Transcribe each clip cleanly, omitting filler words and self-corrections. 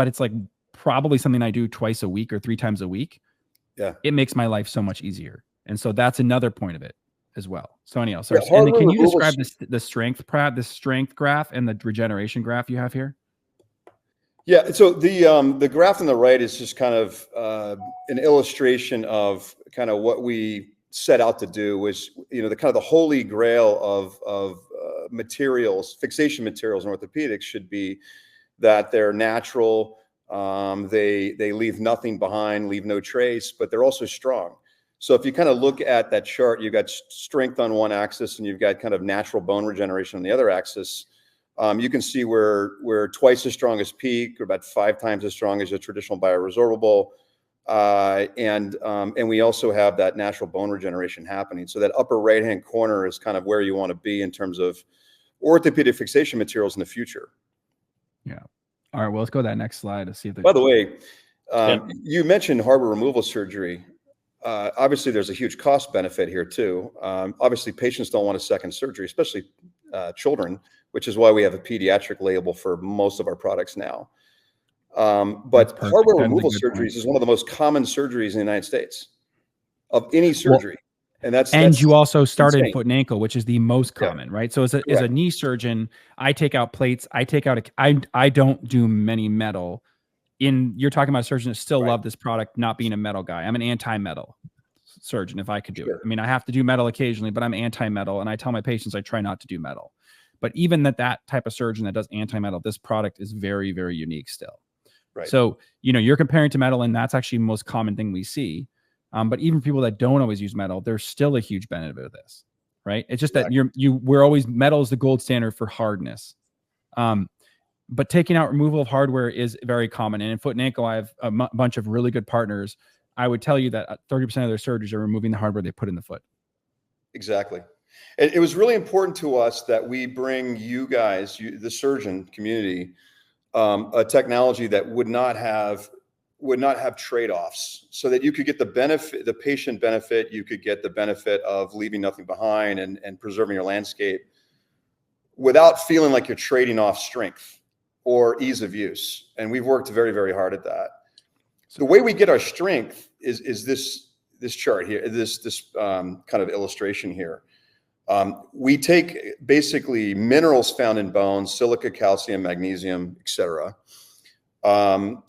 but it's like probably something I do twice a week or 3 times a week. Yeah. It makes my life so much easier. And so that's another point of it as well. So anyhow, Yeah, and then can you removal describe the strength graph and the regeneration graph you have here? Yeah, so the graph on the right is just kind of an illustration of kind of what we set out to do, was, you know, the kind of the holy grail of materials, fixation materials in orthopedics should be that they're natural, they leave nothing behind, leave no trace, but they're also strong. So if you kind of look at that chart, you've got strength on one axis and you've got kind of natural bone regeneration on the other axis. You can see we're twice as strong as PEEK, or about 5 times as strong as a traditional bioresorbable. And we also have that natural bone regeneration happening. So that upper right-hand corner is kind of where you want to be in terms of orthopedic fixation materials in the future. Yeah. All right, well, let's go to that next slide to see if By the way, you mentioned hardware removal surgery. Obviously, there's a huge cost benefit here too. Obviously, patients don't want a second surgery, especially children, which is why we have a pediatric label for most of our products now. But hardware removal surgeries is one of the most common surgeries in the United States of any surgery. Well, that's you also started insane. foot and ankle, which is the most common, right? So as a knee surgeon, I take out plates. I don't do many metal. You're talking about a surgeon that still love this product, not being a metal guy. I'm an anti-metal surgeon if I could do it. I mean, I have to do metal occasionally, but I'm anti-metal, and I tell my patients I try not to do metal. But even that type of surgeon that does anti-metal, this product is very, very unique still. Right. So, you know, you're comparing to metal, and that's actually the most common thing we see. But even people that don't always use metal, there's still a huge benefit of this, right? It's just that we're always, metal is the gold standard for hardness. But taking out removal of hardware is very common. And in foot and ankle, I have a bunch of really good partners. I would tell you that 30% of their surgeries are removing the hardware they put in the foot. Exactly. It was really important to us that we bring you guys, the surgeon community, a technology that would not have trade-offs, so that you could get the benefit, the patient benefit, you could get the benefit of leaving nothing behind and preserving your landscape without feeling like you're trading off strength or ease of use. And we've worked very, very hard at that. So the way we get our strength is this chart here, this kind of illustration here. We take basically minerals found in bones, silica, calcium, magnesium, etc. Aran,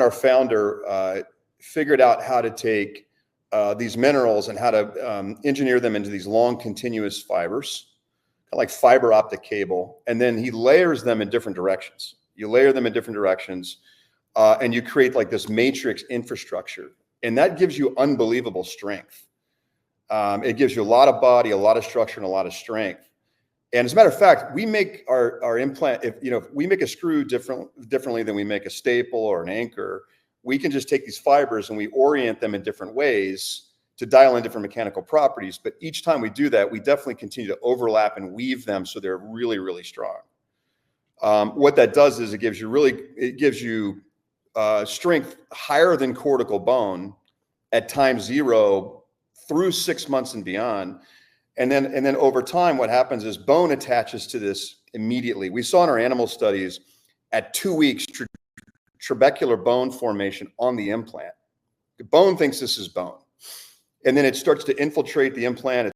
our founder, figured out how to take these minerals and how to engineer them into these long continuous fibers, kind of like fiber optic cable, and then he layers them in different directions. You layer them in different directions, and you create like this matrix infrastructure, and that gives you unbelievable strength. It gives you a lot of body, a lot of structure, and a lot of strength. And as a matter of fact, we make our implant, if we make a screw differently than we make a staple or an anchor, we can just take these fibers and we orient them in different ways to dial in different mechanical properties. But each time we do that, we definitely continue to overlap and weave them so they're really, really strong. What that does is it gives you strength higher than cortical bone at time 0 through 6 months and beyond. And then over time, what happens is bone attaches to this immediately. We saw in our animal studies at 2 weeks, trabecular bone formation on the implant. The bone thinks this is bone. And then it starts to infiltrate the implant.